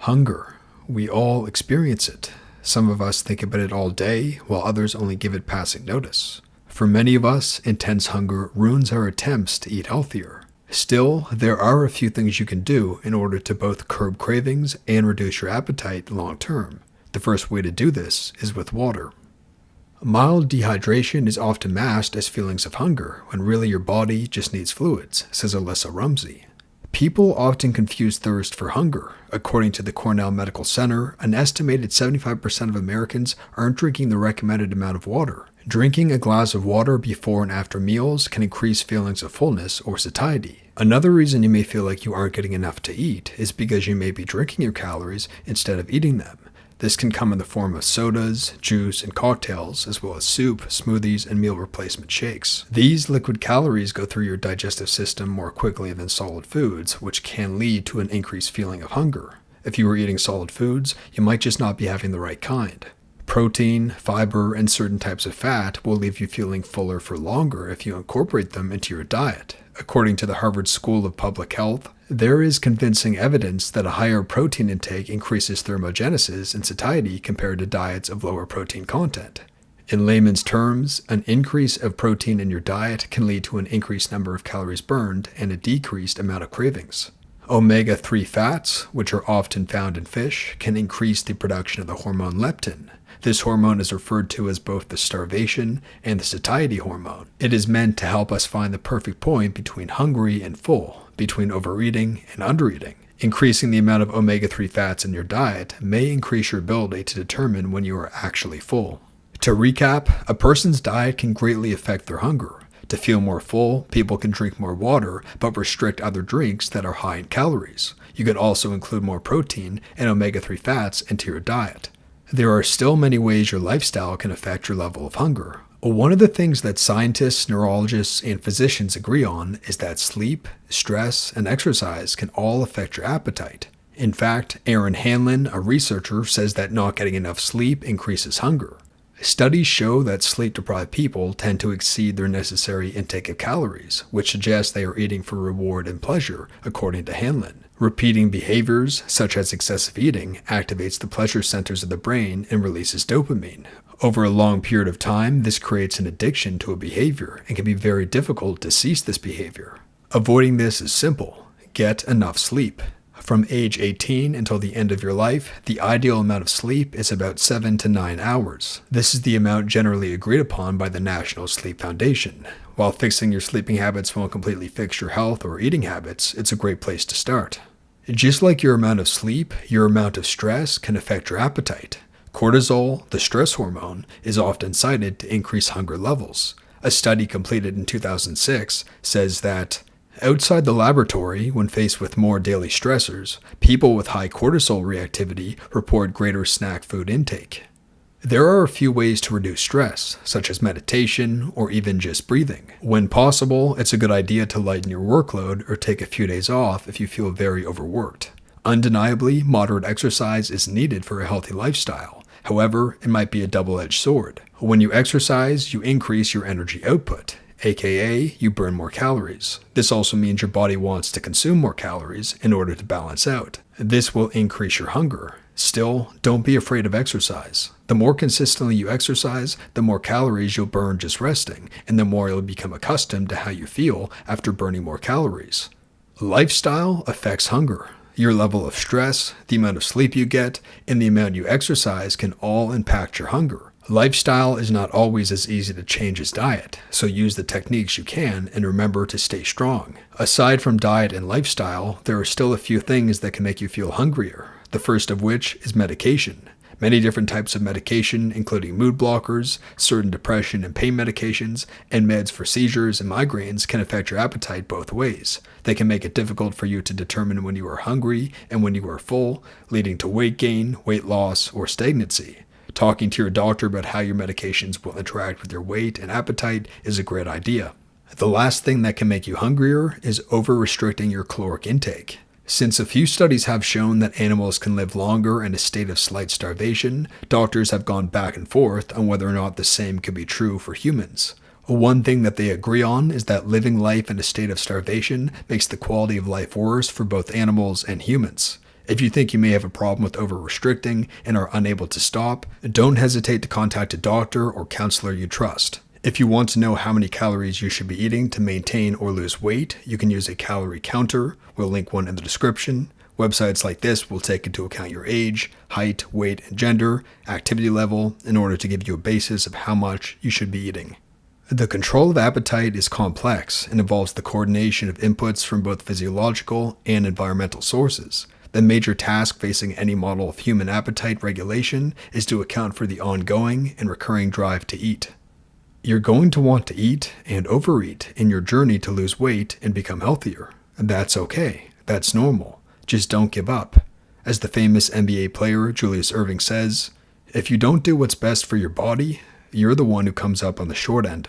Hunger. We all experience it. Some of us think about it all day, while others only give it passing notice. For many of us, intense hunger ruins our attempts to eat healthier. Still, there are a few things you can do in order to both curb cravings and reduce your appetite long term. The first way to do this is with water. Mild dehydration is often masked as feelings of hunger, when really your body just needs fluids, says Alyssa Rumsey. People often confuse thirst for hunger. According to the Cornell Medical Center, an estimated 75% of Americans aren't drinking the recommended amount of water. Drinking a glass of water before and after meals can increase feelings of fullness or satiety. Another reason you may feel like you aren't getting enough to eat is because you may be drinking your calories instead of eating them. This can come in the form of sodas, juice, and cocktails, as well as soup, smoothies, and meal replacement shakes. These liquid calories go through your digestive system more quickly than solid foods, which can lead to an increased feeling of hunger. If you were eating solid foods, you might just not be having the right kind. Protein, fiber, and certain types of fat will leave you feeling fuller for longer if you incorporate them into your diet. According to the Harvard School of Public Health, there is convincing evidence that a higher protein intake increases thermogenesis and satiety compared to diets of lower protein content. In layman's terms, an increase of protein in your diet can lead to an increased number of calories burned and a decreased amount of cravings. Omega-3 fats, which are often found in fish, can increase the production of the hormone leptin. This hormone is referred to as both the starvation and the satiety hormone. It is meant to help us find the perfect point between hungry and full, between overeating and undereating. Increasing the amount of omega-3 fats in your diet may increase your ability to determine when you are actually full. To recap, a person's diet can greatly affect their hunger. To feel more full, people can drink more water, but restrict other drinks that are high in calories. You could also include more protein and omega-3 fats into your diet. There are still many ways your lifestyle can affect your level of hunger. One of the things that scientists, neurologists, and physicians agree on is that sleep, stress, and exercise can all affect your appetite. In fact, Aaron Hanlon, a researcher, says that not getting enough sleep increases hunger. Studies show that sleep-deprived people tend to exceed their necessary intake of calories, which suggests they are eating for reward and pleasure, according to Hanlon. Repeating behaviors, such as excessive eating, activates the pleasure centers of the brain and releases dopamine. Over a long period of time, this creates an addiction to a behavior and can be very difficult to cease this behavior. Avoiding this is simple. Get enough sleep. From age 18 until the end of your life, the ideal amount of sleep is about 7 to 9 hours. This is the amount generally agreed upon by the National Sleep Foundation. While fixing your sleeping habits won't completely fix your health or eating habits, it's a great place to start. Just like your amount of sleep, your amount of stress can affect your appetite. Cortisol, the stress hormone, is often cited to increase hunger levels. A study completed in 2006 says that outside the laboratory, when faced with more daily stressors, people with high cortisol reactivity report greater snack food intake. There are a few ways to reduce stress, such as meditation or even just breathing. When possible, it's a good idea to lighten your workload or take a few days off if you feel very overworked. Undeniably, moderate exercise is needed for a healthy lifestyle. However, it might be a double-edged sword. When you exercise, you increase your energy output, aka you burn more calories. This also means your body wants to consume more calories in order to balance out. This will increase your hunger. Still, don't be afraid of exercise. The more consistently you exercise, the more calories you'll burn just resting, and the more you'll become accustomed to how you feel after burning more calories. Lifestyle affects hunger. Your level of stress, the amount of sleep you get, and the amount you exercise can all impact your hunger. Lifestyle is not always as easy to change as diet, so use the techniques you can and remember to stay strong. Aside from diet and lifestyle, there are still a few things that can make you feel hungrier. The first of which is medication. Many different types of medication, including mood blockers, certain depression and pain medications, and meds for seizures and migraines can affect your appetite both ways. They can make it difficult for you to determine when you are hungry and when you are full, leading to weight gain, weight loss, or stagnancy. Talking to your doctor about how your medications will interact with your weight and appetite is a great idea. The last thing that can make you hungrier is over-restricting your caloric intake. Since a few studies have shown that animals can live longer in a state of slight starvation, doctors have gone back and forth on whether or not the same could be true for humans. One thing that they agree on is that living life in a state of starvation makes the quality of life worse for both animals and humans. If you think you may have a problem with over-restricting and are unable to stop, don't hesitate to contact a doctor or counselor you trust. If you want to know how many calories you should be eating to maintain or lose weight, you can use a calorie counter. We'll link one in the description. Websites like this will take into account your age, height, weight, and gender, activity level, in order to give you a basis of how much you should be eating. The control of appetite is complex and involves the coordination of inputs from both physiological and environmental sources. The major task facing any model of human appetite regulation is to account for the ongoing and recurring drive to eat. You're going to want to eat and overeat in your journey to lose weight and become healthier. That's okay. That's normal. Just don't give up. As the famous NBA player Julius Erving says, if you don't do what's best for your body, you're the one who comes up on the short end.